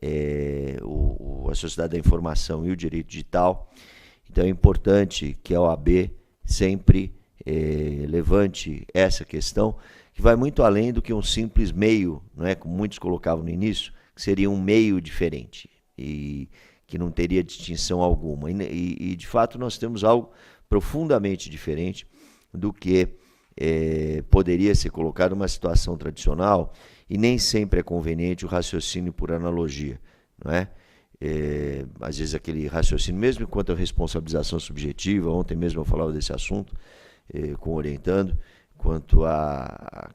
a sociedade da informação e o direito digital. Então é importante que a OAB sempre levante essa questão, que vai muito além do que um simples meio, não é, como muitos colocavam no início, que seria um meio diferente e que não teria distinção alguma. E de fato nós temos algo profundamente diferente do que poderia ser colocado numa situação tradicional, e nem sempre é conveniente o raciocínio por analogia, não é? Às vezes aquele raciocínio, mesmo quanto à responsabilização subjetiva, ontem mesmo eu falava desse assunto com o orientando, quanto a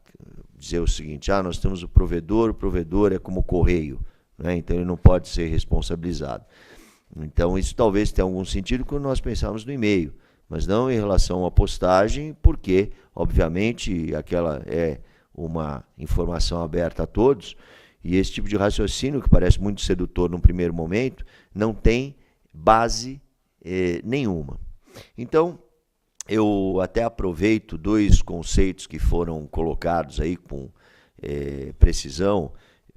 dizer o seguinte: nós temos o provedor é como o correio, né? Então ele não pode ser responsabilizado. Então isso talvez tenha algum sentido quando nós pensarmos no e-mail, mas não em relação à postagem, porque, obviamente, aquela é uma informação aberta a todos, e esse tipo de raciocínio, que parece muito sedutor num primeiro momento, não tem base nenhuma. Então, eu até aproveito dois conceitos que foram colocados aí com precisão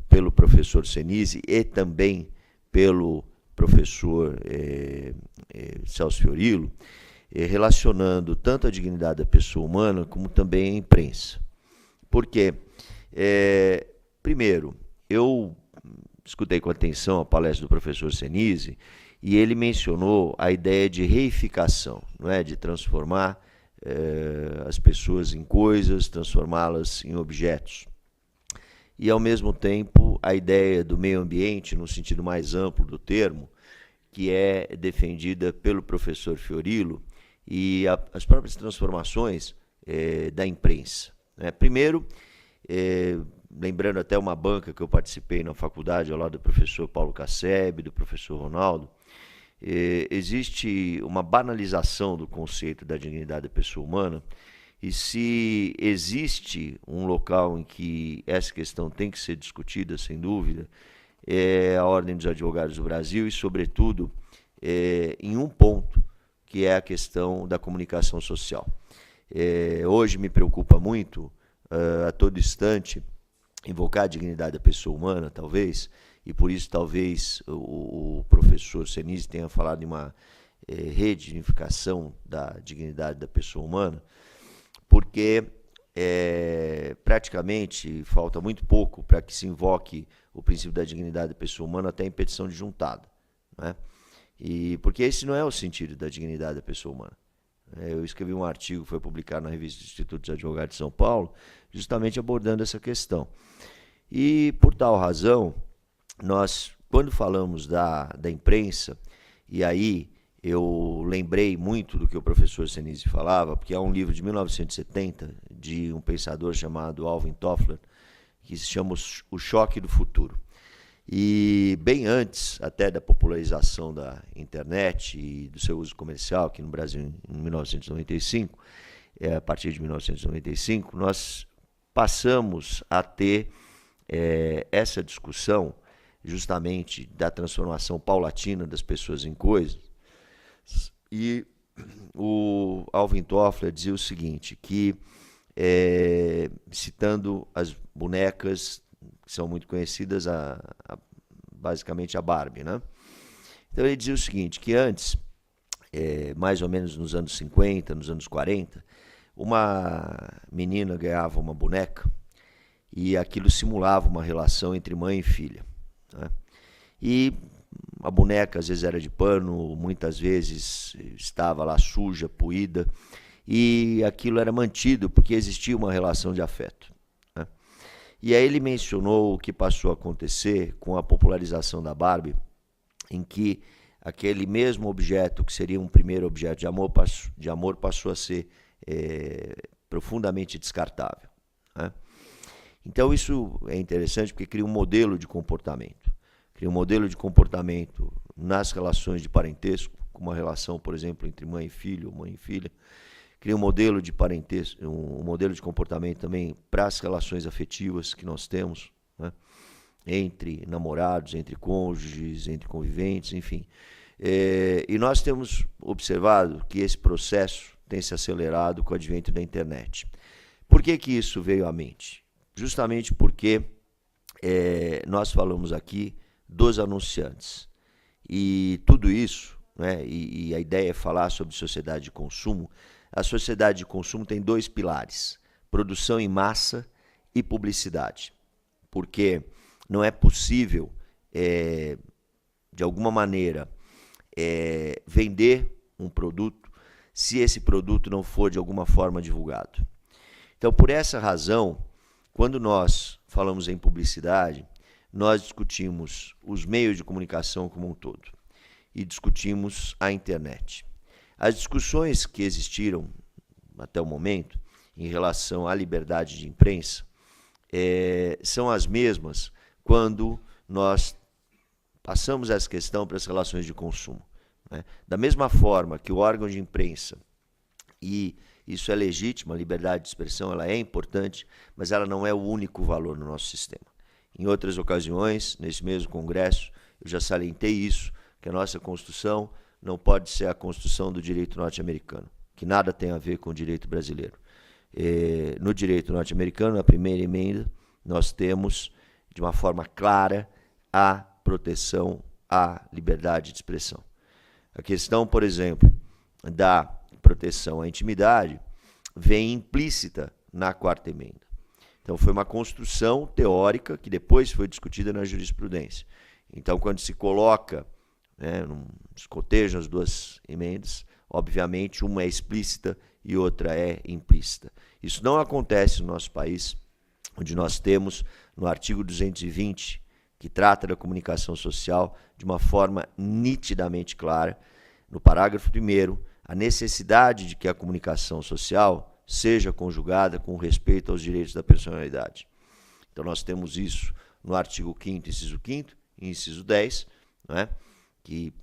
pelo professor Senise e também pelo professor Celso Fiorillo, relacionando tanto a dignidade da pessoa humana como também a imprensa. Porque, primeiro, eu escutei com atenção a palestra do professor Senise e ele mencionou a ideia de reificação, não é? De transformar as pessoas em coisas, transformá-las em objetos. E, ao mesmo tempo, a ideia do meio ambiente, no sentido mais amplo do termo, que é defendida pelo professor Fiorillo, e as próprias transformações da imprensa. Primeiro, lembrando até uma banca que eu participei na faculdade, ao lado do professor Paulo Casseb, do professor Ronaldo, existe uma banalização do conceito da dignidade da pessoa humana, e se existe um local em que essa questão tem que ser discutida, sem dúvida, é a Ordem dos Advogados do Brasil e, sobretudo, em um ponto, que é a questão da comunicação social. Hoje me preocupa muito, a todo instante, invocar a dignidade da pessoa humana, talvez, e por isso talvez o professor Senise tenha falado em uma redignificação da dignidade da pessoa humana, porque praticamente falta muito pouco para que se invoque o princípio da dignidade da pessoa humana até em petição de juntada, né? E porque esse não é o sentido da dignidade da pessoa humana. Eu escrevi um artigo que foi publicado na revista do Instituto dos Advogados de São Paulo, justamente abordando essa questão. E, por tal razão, nós, quando falamos da imprensa, e aí eu lembrei muito do que o professor Senise falava, porque há um livro de 1970, de um pensador chamado Alvin Toffler, que se chama O Choque do Futuro. E bem antes até da popularização da internet e do seu uso comercial aqui no Brasil em 1995, a partir de 1995, nós passamos a ter essa discussão justamente da transformação paulatina das pessoas em coisas. E o Alvin Toffler dizia o seguinte, que citando as bonecas que são muito conhecidas, basicamente a Barbie, né? Então ele dizia o seguinte, que antes, mais ou menos nos anos 50, nos anos 40, uma menina ganhava uma boneca e aquilo simulava uma relação entre mãe e filha, né? E a boneca às vezes era de pano, muitas vezes estava lá suja, poída, e aquilo era mantido porque existia uma relação de afeto. E aí ele mencionou o que passou a acontecer com a popularização da Barbie, em que aquele mesmo objeto, que seria um primeiro objeto de amor passou a ser profundamente descartável, né? Então isso é interessante porque cria um modelo de comportamento. Cria um modelo de comportamento nas relações de parentesco, como uma relação, por exemplo, entre mãe e filho, mãe e filha. Cria um modelo de parentesco, um modelo de comportamento também para as relações afetivas que nós temos, né? Entre namorados, entre cônjuges, entre conviventes, enfim. E nós temos observado que esse processo tem se acelerado com o advento da internet. Por que que isso veio à mente? Justamente porque nós falamos aqui dos anunciantes. E tudo isso, né, e a ideia é falar sobre sociedade de consumo. A sociedade de consumo tem dois pilares: produção em massa e publicidade. Porque não é possível, de alguma maneira, vender um produto se esse produto não for de alguma forma divulgado. Então, por essa razão, quando nós falamos em publicidade, nós discutimos os meios de comunicação como um todo e discutimos a internet. As discussões que existiram até o momento em relação à liberdade de imprensa são as mesmas quando nós passamos essa questão para as relações de consumo, né? Da mesma forma que o órgão de imprensa, e isso é legítimo, a liberdade de expressão ela é importante, mas ela não é o único valor no nosso sistema. Em outras ocasiões, nesse mesmo Congresso, eu já salientei isso, que a nossa Constituição não pode ser a Constituição do direito norte-americano, que nada tem a ver com o direito brasileiro. No direito norte-americano, na primeira emenda, nós temos, de uma forma clara, a proteção à liberdade de expressão. A questão, por exemplo, da proteção à intimidade vem implícita na quarta emenda. Então, foi uma construção teórica que depois foi discutida na jurisprudência. Então, quando se coloca, se cotejam as duas emendas, obviamente, uma é explícita e outra é implícita. Isso não acontece no nosso país, onde nós temos, no artigo 220, que trata da comunicação social, de uma forma nitidamente clara, no parágrafo 1º, a necessidade de que a comunicação social seja conjugada com respeito aos direitos da personalidade. Então, nós temos isso no artigo 5º, inciso 5º e inciso 10, né, que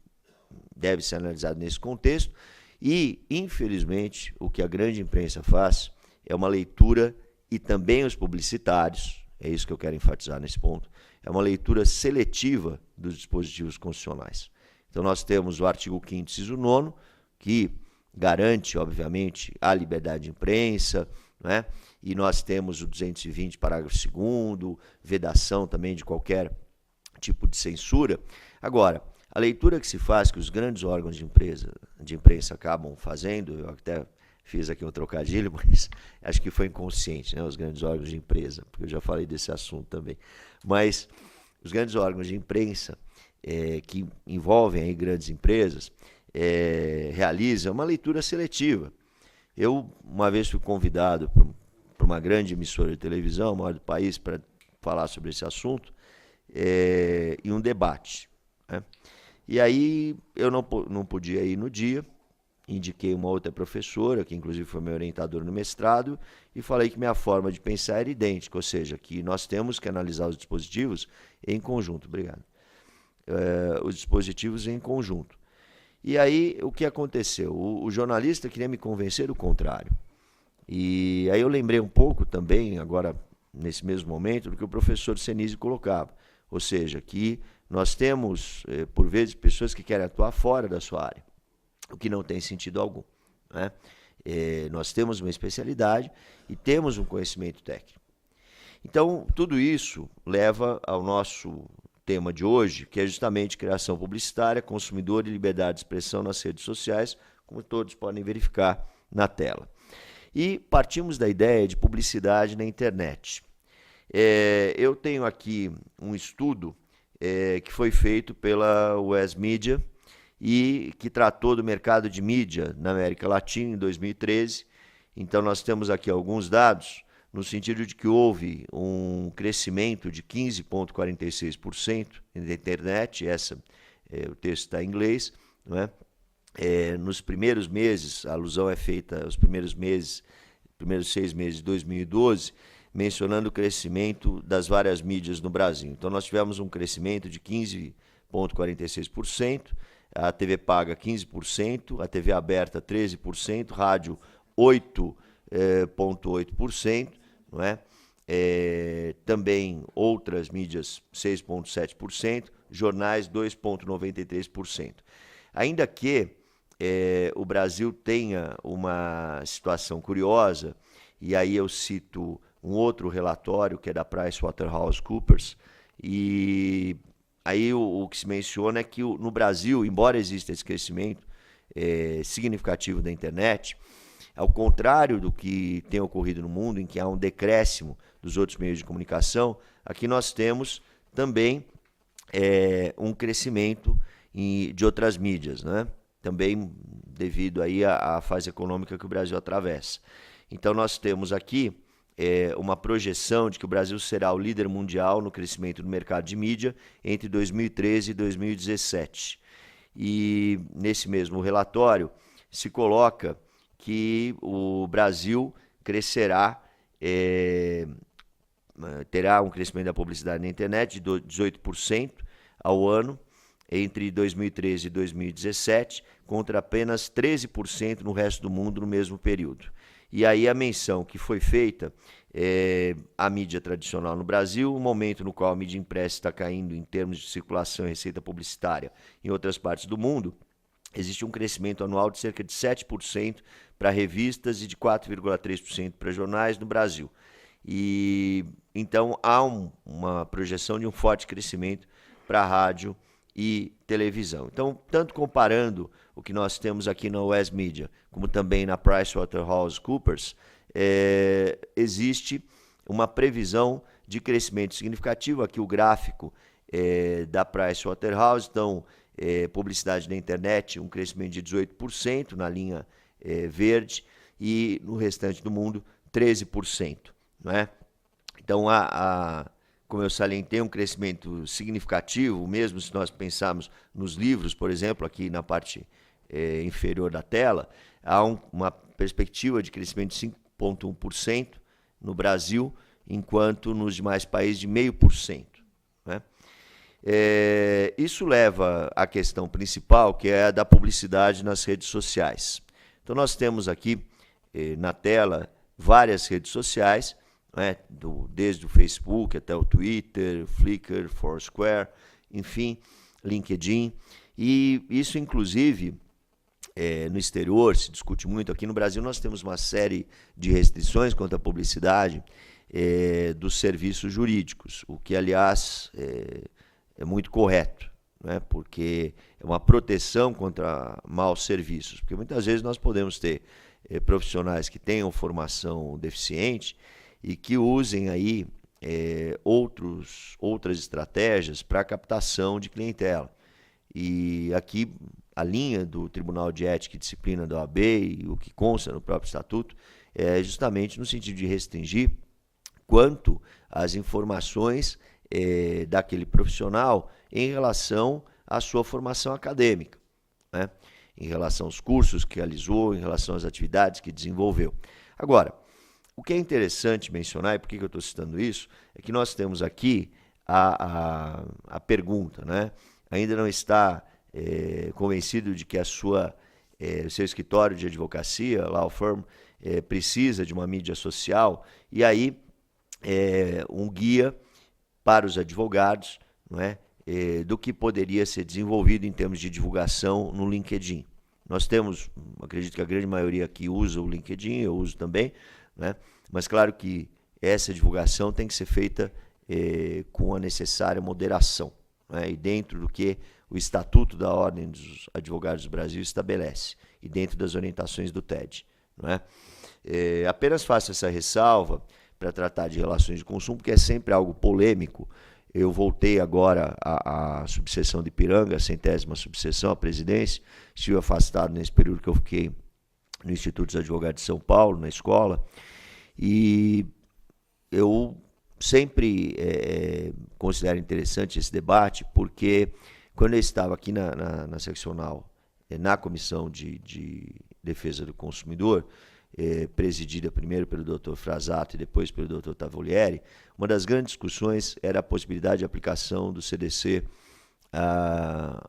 deve ser analisado nesse contexto. E, infelizmente, o que a grande imprensa faz é uma leitura, e também os publicitários, é isso que eu quero enfatizar nesse ponto, é uma leitura seletiva dos dispositivos constitucionais. Então, nós temos o artigo 5º, inciso 9º, que garante, obviamente, a liberdade de imprensa, né? E nós temos o 220, parágrafo 2º, vedação também de qualquer tipo de censura. Agora, a leitura que se faz, que os grandes órgãos de imprensa acabam fazendo, eu até fiz aqui um trocadilho, mas acho que foi inconsciente, né? Os grandes órgãos de imprensa, porque eu já falei desse assunto também. Mas os grandes órgãos de imprensa que envolvem aí grandes empresas realizam uma leitura seletiva. Eu, uma vez, fui convidado para uma grande emissora de televisão, a maior do país, para falar sobre esse assunto, em um debate, né? E aí eu não podia ir no dia, indiquei uma outra professora, que inclusive foi meu orientador no mestrado, e falei que minha forma de pensar era idêntica, ou seja, que nós temos que analisar os dispositivos em conjunto. Obrigado. Os dispositivos em conjunto. E aí, o que aconteceu? O jornalista queria me convencer do contrário. E aí eu lembrei um pouco também, agora, nesse mesmo momento, do que o professor Senise colocava. Ou seja, que nós temos, por vezes, pessoas que querem atuar fora da sua área, o que não tem sentido algum, né? Nós temos uma especialidade e temos um conhecimento técnico. Então, tudo isso leva ao nosso tema de hoje, que é justamente criação publicitária, consumidor e liberdade de expressão nas redes sociais, como todos podem verificar na tela. E partimos da ideia de publicidade na internet. Eu tenho aqui um estudo que foi feito pela US Media e que tratou do mercado de mídia na América Latina em 2013. Então, nós temos aqui alguns dados no sentido de que houve um crescimento de 15,46% na internet, o texto está em inglês, não é? Nos primeiros meses, a alusão é feita aos primeiros 6 meses de 2012, mencionando o crescimento das várias mídias no Brasil. Então, nós tivemos um crescimento de 15,46%, a TV paga 15%, a TV aberta 13%, rádio 8,8%, não é? Também outras mídias 6,7%, jornais 2,93%. Ainda que o Brasil tenha uma situação curiosa, e aí eu cito um outro relatório que é da PricewaterhouseCoopers, e aí o que se menciona é que no Brasil, embora exista esse crescimento significativo da internet, ao contrário do que tem ocorrido no mundo, em que há um decréscimo dos outros meios de comunicação, aqui nós temos também um crescimento de outras mídias, né? Também devido aí à fase econômica que o Brasil atravessa. Então nós temos aqui uma projeção de que o Brasil será o líder mundial no crescimento do mercado de mídia entre 2013 e 2017. E nesse mesmo relatório se coloca que o Brasil crescerá, terá um crescimento da publicidade na internet de 18% ao ano entre 2013 e 2017, contra apenas 13% no resto do mundo no mesmo período. E aí a menção que foi feita a mídia tradicional no Brasil, um momento no qual a mídia impressa está caindo em termos de circulação e receita publicitária em outras partes do mundo, existe um crescimento anual de cerca de 7% para revistas e de 4,3% para jornais no Brasil. E então há uma projeção de um forte crescimento para a rádio e televisão. Então, tanto comparando o que nós temos aqui na US Media, como também na PricewaterhouseCoopers, existe uma previsão de crescimento significativo. Aqui o gráfico da Pricewaterhouse, então, publicidade na internet, um crescimento de 18% na linha verde, e no restante do mundo, 13%. Não é? Então, como eu salientei, um crescimento significativo, mesmo se nós pensarmos nos livros, por exemplo, aqui na parte inferior da tela, há uma perspectiva de crescimento de 5,1% no Brasil, enquanto nos demais países de 0,5%. Né? Isso leva à questão principal, que é a da publicidade nas redes sociais. Então nós temos aqui na tela várias redes sociais, né, desde o Facebook até o Twitter, Flickr, Foursquare, enfim, LinkedIn. E isso, inclusive, no exterior se discute muito. Aqui no Brasil nós temos uma série de restrições quanto à publicidade dos serviços jurídicos, o que, aliás, é muito correto, né, porque é uma proteção contra maus serviços. Porque muitas vezes nós podemos ter profissionais que tenham formação deficiente e que usem aí outras estratégias para a captação de clientela. E aqui a linha do Tribunal de Ética e Disciplina da OAB e o que consta no próprio estatuto é justamente no sentido de restringir quanto às informações daquele profissional em relação à sua formação acadêmica, né? Em relação aos cursos que realizou, em relação às atividades que desenvolveu. Agora, o que é interessante mencionar, e por que eu estou citando isso, é que nós temos aqui a pergunta, né? Ainda não está convencido de que o seu escritório de advocacia, law firm, precisa de uma mídia social, e aí um guia para os advogados, não é? Do que poderia ser desenvolvido em termos de divulgação no LinkedIn. Nós temos, acredito que a grande maioria aqui usa o LinkedIn, eu uso também, né? Mas claro que essa divulgação tem que ser feita com a necessária moderação, né? E dentro do que o Estatuto da Ordem dos Advogados do Brasil estabelece, e dentro das orientações do TED. Não é? Apenas faço essa ressalva para tratar de relações de consumo, porque é sempre algo polêmico. Eu voltei agora à subseção de Ipiranga, a 100ª subseção, à presidência. Estive afastado nesse período que eu fiquei no Instituto dos Advogados de São Paulo, na escola, e eu sempre considero interessante esse debate, porque quando eu estava aqui na seccional, na Comissão de Defesa do Consumidor, presidida primeiro pelo Dr. Frasato e depois pelo Dr. Tavolieri, uma das grandes discussões era a possibilidade de aplicação do CDC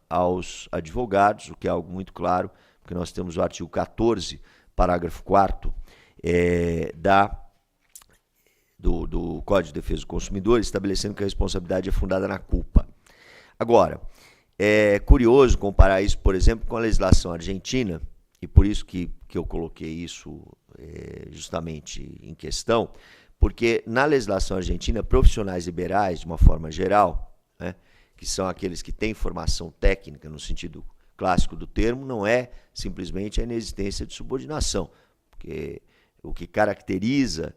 aos advogados, o que é algo muito claro, porque nós temos o artigo 14, parágrafo 4º, do Código de Defesa do Consumidor, estabelecendo que a responsabilidade é fundada na culpa. Agora, é curioso comparar isso, por exemplo, com a legislação argentina, e por isso que eu coloquei isso justamente em questão, porque na legislação argentina, profissionais liberais, de uma forma geral, né, que são aqueles que têm formação técnica no sentido clássico do termo, não é simplesmente a inexistência de subordinação, porque o que caracteriza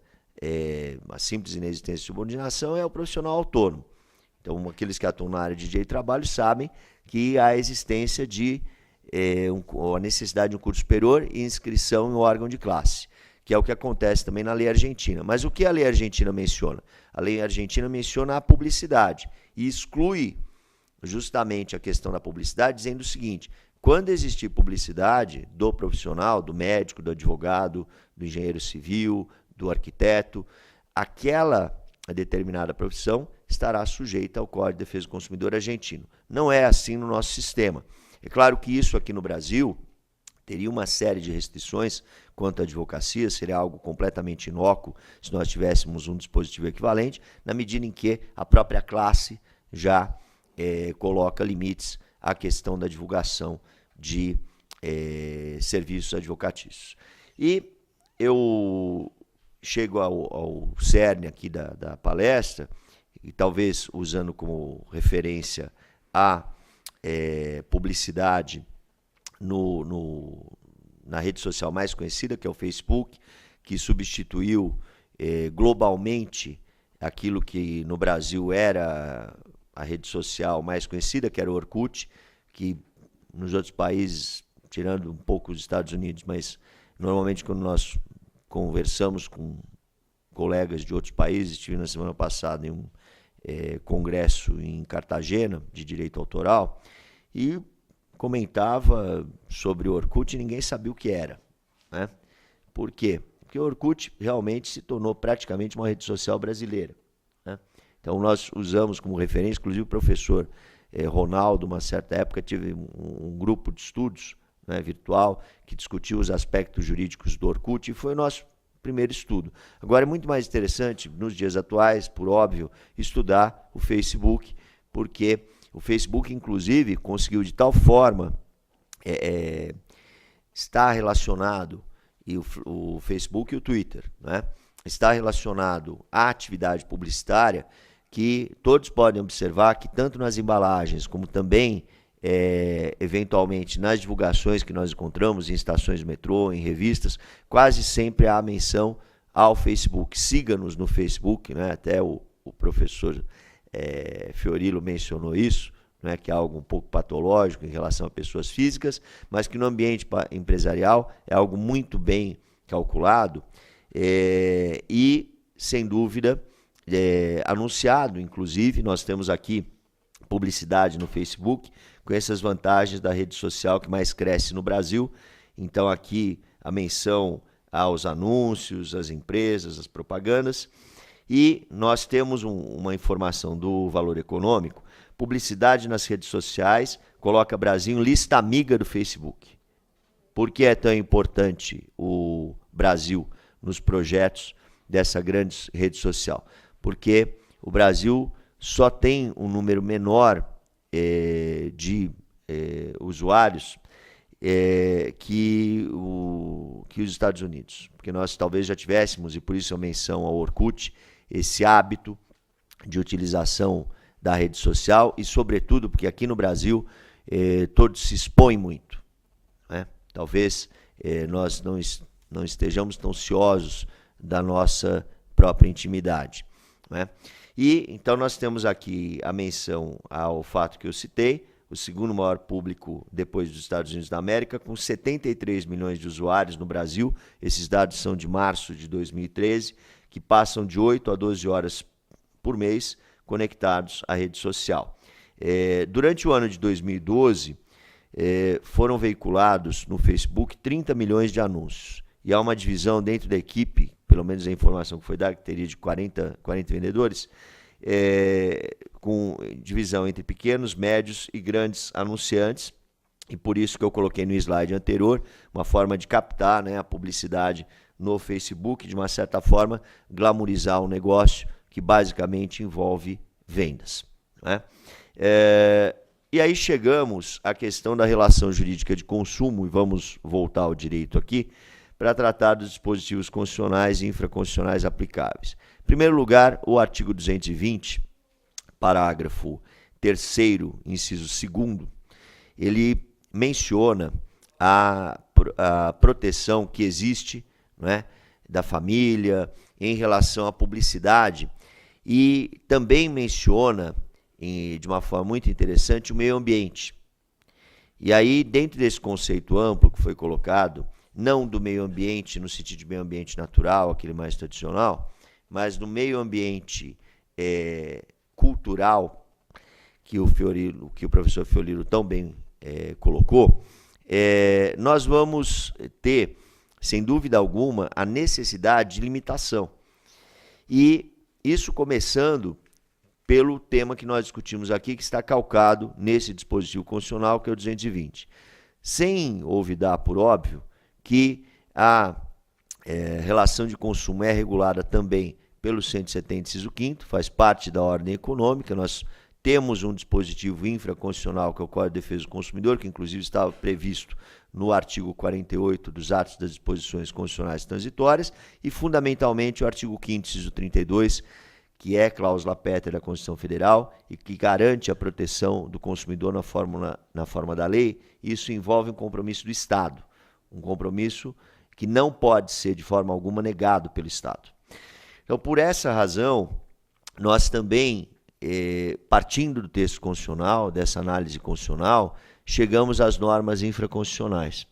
a simples inexistência de subordinação é o profissional autônomo. Então, aqueles que atuam na área de direito do trabalho sabem que há a existência de a necessidade de um curso superior e inscrição em órgão de classe, que é o que acontece também na lei argentina. Mas o que a lei argentina menciona? A lei argentina menciona a publicidade e exclui justamente a questão da publicidade, dizendo o seguinte: quando existir publicidade do profissional, do médico, do advogado, do engenheiro civil, do arquiteto, aquela determinada profissão estará sujeita ao Código de Defesa do Consumidor argentino. Não é assim no nosso sistema. É claro que isso aqui no Brasil teria uma série de restrições quanto à advocacia, seria algo completamente inócuo se nós tivéssemos um dispositivo equivalente, na medida em que a própria classe já coloca limites à questão da divulgação de serviços advocatícios. E eu chego ao cerne aqui da palestra, e talvez usando como referência a publicidade na rede social mais conhecida, que é o Facebook, que substituiu globalmente aquilo que no Brasil era a rede social mais conhecida, que era o Orkut, que nos outros países, tirando um pouco os Estados Unidos, mas normalmente quando nós conversamos com colegas de outros países, estive na semana passada em um congresso em Cartagena de direito autoral e comentava sobre o Orkut e ninguém sabia o que era, né? Por quê? Porque o Orkut realmente se tornou praticamente uma rede social brasileira, né? Então nós usamos como referência, inclusive o professor Ronaldo, uma certa época, tive um grupo de estudos, né, virtual, que discutiu os aspectos jurídicos do Orkut e foi o nosso primeiro estudo. Agora é muito mais interessante, nos dias atuais, por óbvio, estudar o Facebook, porque o Facebook, inclusive, conseguiu de tal forma estar relacionado, e o Facebook e o Twitter, né, está relacionado à atividade publicitária, que todos podem observar que tanto nas embalagens como também eventualmente nas divulgações que nós encontramos em estações de metrô, em revistas, quase sempre há menção ao Facebook. Siga-nos no Facebook, né? Até o professor Fiorilo mencionou isso, né? Que é algo um pouco patológico em relação a pessoas físicas, mas que no ambiente empresarial é algo muito bem calculado e, sem dúvida, anunciado. Inclusive, nós temos aqui publicidade no Facebook, com essas vantagens da rede social que mais cresce no Brasil. Então aqui a menção aos anúncios, às empresas, às propagandas. E nós temos uma informação do Valor Econômico: publicidade nas redes sociais coloca Brasil em lista amiga do Facebook. Por que é tão importante o Brasil nos projetos dessa grande rede social? Porque o Brasil só tem um número menor de usuários que os Estados Unidos. Porque nós talvez já tivéssemos, e por isso a menção ao Orkut, esse hábito de utilização da rede social e, sobretudo, porque aqui no Brasil todos se expõem muito, né? Talvez nós não estejamos tão ciosos da nossa própria intimidade, né? E então nós temos aqui a menção ao fato que eu citei, o segundo maior público depois dos Estados Unidos da América, com 73 milhões de usuários no Brasil. Esses dados são de março de 2013, que passam de 8 a 12 horas por mês conectados à rede social. Durante o ano de 2012, foram veiculados no Facebook 30 milhões de anúncios. E há uma divisão dentro da equipe, pelo menos a informação que foi dada, que teria de 40 vendedores, com divisão entre pequenos, médios e grandes anunciantes, e por isso que eu coloquei no slide anterior uma forma de captar, né, a publicidade no Facebook, de uma certa forma, glamourizar um negócio que basicamente envolve vendas, né? E aí chegamos à questão da relação jurídica de consumo, e vamos voltar ao direito aqui, para tratar dos dispositivos constitucionais e infraconstitucionais aplicáveis. Em primeiro lugar, o artigo 220, parágrafo 3º, inciso 2º, ele menciona a proteção que existe, né, da família em relação à publicidade e também menciona, de uma forma muito interessante, o meio ambiente. E aí, dentro desse conceito amplo que foi colocado, não do meio ambiente no sentido de meio ambiente natural, aquele mais tradicional, mas no meio ambiente cultural, que o professor Fiorilo tão bem colocou, nós vamos ter, sem dúvida alguma, a necessidade de limitação. E isso começando pelo tema que nós discutimos aqui, que está calcado nesse dispositivo constitucional, que é o 220. Sem olvidar, por óbvio, que a relação de consumo é regulada também pelo 170, inciso 5º, faz parte da ordem econômica. Nós temos um dispositivo infraconstitucional, que é o Código de Defesa do Consumidor, que inclusive estava previsto no artigo 48 dos atos das disposições constitucionais transitórias, e fundamentalmente o artigo 5º, inciso 32, que é cláusula pétrea da Constituição Federal e que garante a proteção do consumidor na forma da lei. Isso envolve um compromisso do Estado, um compromisso que não pode ser de forma alguma negado pelo Estado. Então, por essa razão, nós também, partindo do texto constitucional, dessa análise constitucional, chegamos às normas infraconstitucionais.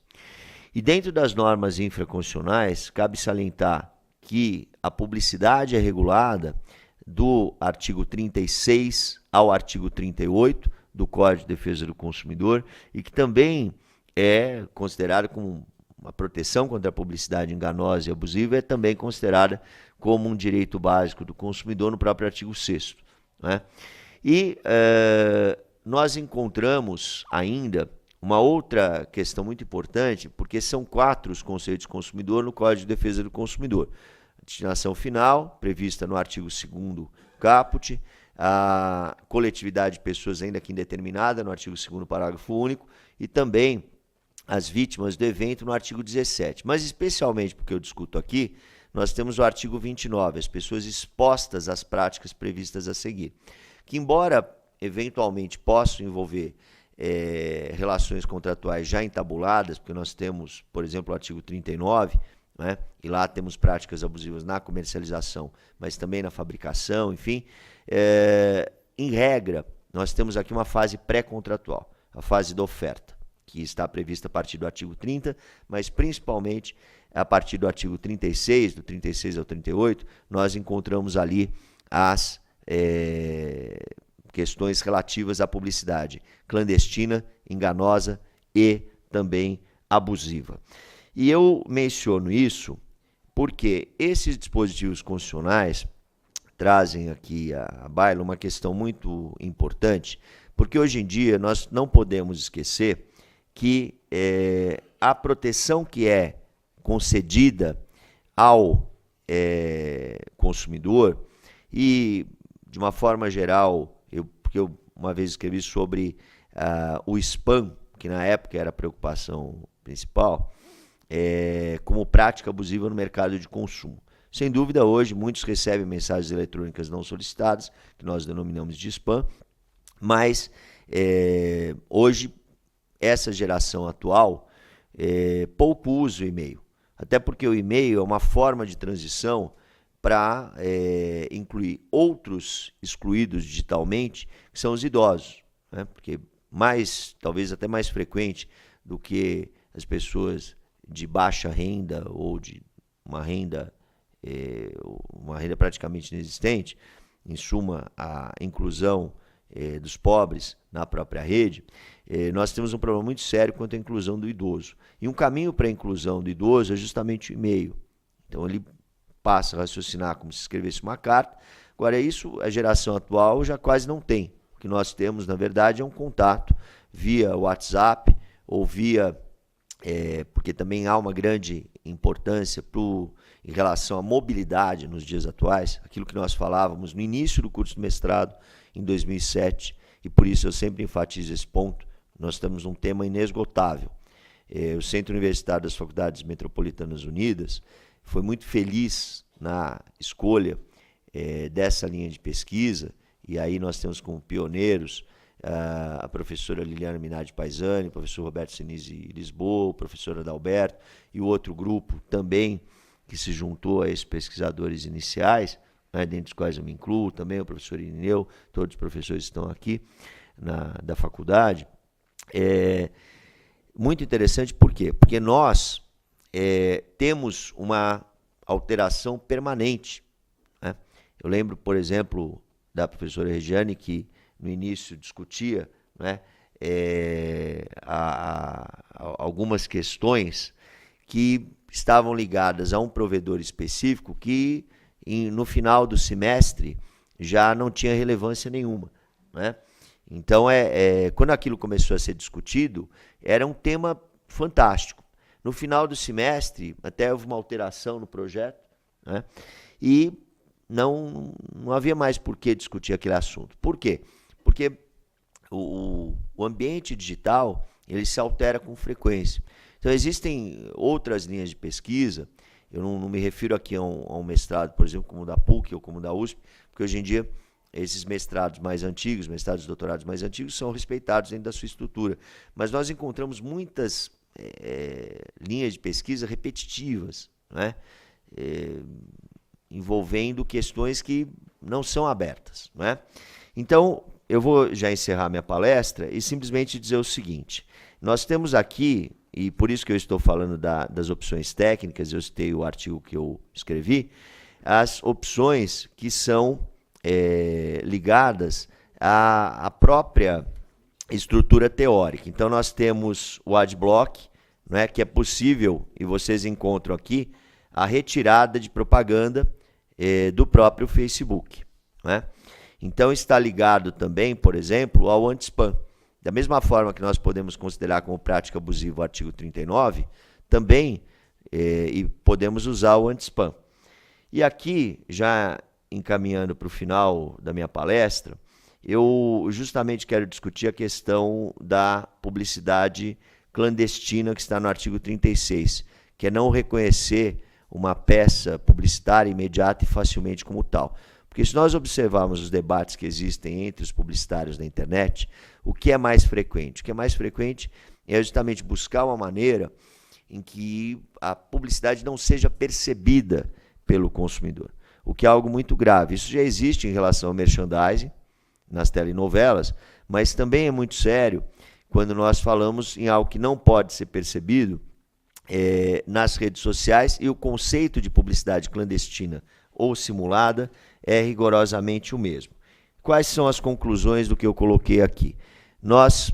E dentro das normas infraconstitucionais, cabe salientar que a publicidade é regulada do artigo 36 ao artigo 38 do Código de Defesa do Consumidor e que também é considerado como uma proteção contra a publicidade enganosa e abusiva, é também considerada como um direito básico do consumidor no próprio artigo 6º, né? E nós encontramos ainda uma outra questão muito importante, porque são 4 os conceitos de consumidor no Código de Defesa do Consumidor. Destinação final, prevista no artigo 2º caput, a coletividade de pessoas ainda que indeterminada, no artigo 2º parágrafo único, e também as vítimas do evento no artigo 17. Mas especialmente porque eu discuto aqui, nós temos o artigo 29, as pessoas expostas às práticas previstas a seguir, que embora eventualmente possam envolver relações contratuais já entabuladas, porque nós temos, por exemplo, o artigo 39, né? E lá temos práticas abusivas na comercialização, mas também na fabricação, enfim. Em regra, nós temos aqui uma fase pré-contratual, a fase da oferta, que está prevista a partir do artigo 30, mas principalmente a partir do artigo 36, do 36 ao 38, nós encontramos ali as questões relativas à publicidade clandestina, enganosa e também abusiva. E eu menciono isso porque esses dispositivos constitucionais trazem aqui à baila uma questão muito importante, porque hoje em dia nós não podemos esquecer que a proteção que é concedida ao consumidor, e de uma forma geral, porque eu uma vez escrevi sobre o spam, que na época era a preocupação principal, como prática abusiva no mercado de consumo. Sem dúvida, hoje, muitos recebem mensagens eletrônicas não solicitadas, que nós denominamos de spam, mas hoje, essa geração atual, pouco usa o e-mail. Até porque o e-mail é uma forma de transição para incluir outros excluídos digitalmente, que são os idosos, né? Porque talvez até mais frequente do que as pessoas de baixa renda ou de uma renda praticamente inexistente, em suma, a inclusão dos pobres na própria rede, nós temos um problema muito sério quanto à inclusão do idoso. E um caminho para a inclusão do idoso é justamente o e-mail. Então ele passa a raciocinar como se escrevesse uma carta. Agora, isso a geração atual já quase não tem. O que nós temos, na verdade, é um contato via WhatsApp ou via... porque também há uma grande importância em relação à mobilidade nos dias atuais, aquilo que nós falávamos no início do curso de mestrado, em 2007, e por isso eu sempre enfatizo esse ponto. Nós temos um tema inesgotável. O Centro Universitário das Faculdades Metropolitanas Unidas foi muito feliz na escolha dessa linha de pesquisa, e aí nós temos como pioneiros a professora Liliana Minardi Paisani, o professor Roberto Sinise Lisboa, o professor Adalberto e o outro grupo também que se juntou a esses pesquisadores iniciais, né, dentre os quais eu me incluo, também o professor Irineu, todos os professores estão aqui da faculdade. Muito interessante, por quê? Porque nós temos uma alteração permanente, né? Eu lembro, por exemplo, da professora Regiane, que no início discutia, né, algumas questões que estavam ligadas a um provedor específico que, no final do semestre, já não tinha relevância nenhuma, né? Então, quando aquilo começou a ser discutido, era um tema fantástico. No final do semestre, até houve uma alteração no projeto, né? E não havia mais por que discutir aquele assunto. Por quê? Porque o ambiente digital ele se altera com frequência. Então, existem outras linhas de pesquisa, eu não me refiro aqui a um mestrado, por exemplo, como o da PUC ou como o da USP, porque hoje em dia esses mestrados mais antigos, mestrados e doutorados mais antigos, são respeitados dentro da sua estrutura. Mas nós encontramos muitas linhas de pesquisa repetitivas, né? Envolvendo questões que não são abertas, né? Então, eu vou já encerrar minha palestra e simplesmente dizer o seguinte: nós temos aqui, e por isso que eu estou falando das opções técnicas, eu citei o artigo que eu escrevi, as opções que são ligadas à própria estrutura teórica. Então, nós temos o Adblock, né, que é possível, e vocês encontram aqui, a retirada de propaganda do próprio Facebook, né? Então, está ligado também, por exemplo, ao anti-spam. Da mesma forma que nós podemos considerar como prática abusiva o artigo 39, também e podemos usar o anti-spam. E aqui, já encaminhando para o final da minha palestra, eu justamente quero discutir a questão da publicidade clandestina que está no artigo 36, que é não reconhecer uma peça publicitária imediata e facilmente como tal. Porque se nós observarmos os debates que existem entre os publicitários da internet, o que é mais frequente? O que é mais frequente é justamente buscar uma maneira em que a publicidade não seja percebida pelo consumidor, o que é algo muito grave. Isso já existe em relação ao merchandising, nas telenovelas, mas também é muito sério quando nós falamos em algo que não pode ser percebido nas redes sociais, e o conceito de publicidade clandestina ou simulada é rigorosamente o mesmo. Quais são as conclusões do que eu coloquei aqui? Nós,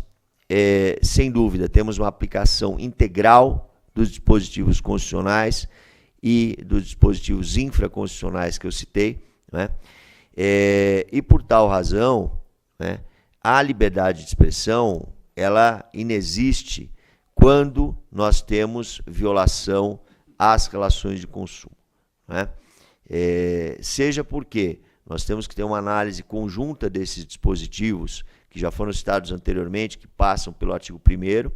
sem dúvida, temos uma aplicação integral dos dispositivos constitucionais e dos dispositivos infraconstitucionais que eu citei, né? E por tal razão, né, a liberdade de expressão ela inexiste quando nós temos violação às relações de consumo, né? Seja porque nós temos que ter uma análise conjunta desses dispositivos que já foram citados anteriormente, que passam pelo artigo 1º,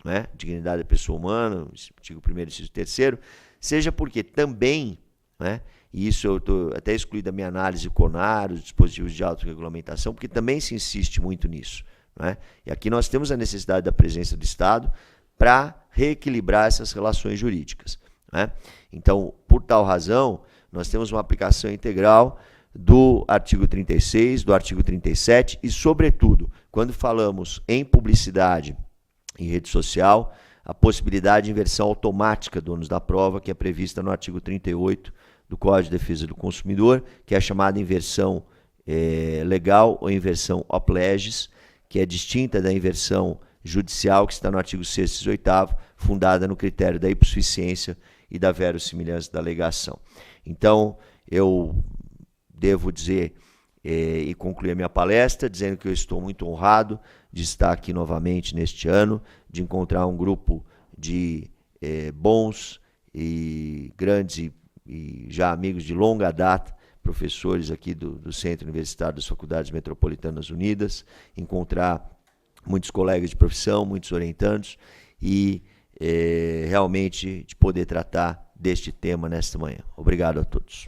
né, dignidade da pessoa humana, artigo 1º, inciso 3º, seja porque também, né, e isso eu estou até excluído da minha análise CONAR, os dispositivos de autorregulamentação, porque também se insiste muito nisso, né? E aqui nós temos a necessidade da presença do Estado para reequilibrar essas relações jurídicas, né? Então, por tal razão, nós temos uma aplicação integral do artigo 36, do artigo 37 e, sobretudo, quando falamos em publicidade em rede social, a possibilidade de inversão automática do ônus da prova, que é prevista no artigo 38 do Código de Defesa do Consumidor, que é a chamada inversão legal ou inversão op legis, que é distinta da inversão judicial, que está no artigo 6º e 8º, fundada no critério da hipossuficiência e da verossimilhança da alegação. Então, eu devo dizer e concluir a minha palestra dizendo que eu estou muito honrado de estar aqui novamente neste ano, de encontrar um grupo de bons e grandes e já amigos de longa data, professores aqui do Centro Universitário das Faculdades Metropolitanas Unidas, encontrar muitos colegas de profissão, muitos orientandos e realmente de poder tratar deste tema nesta manhã. Obrigado a todos.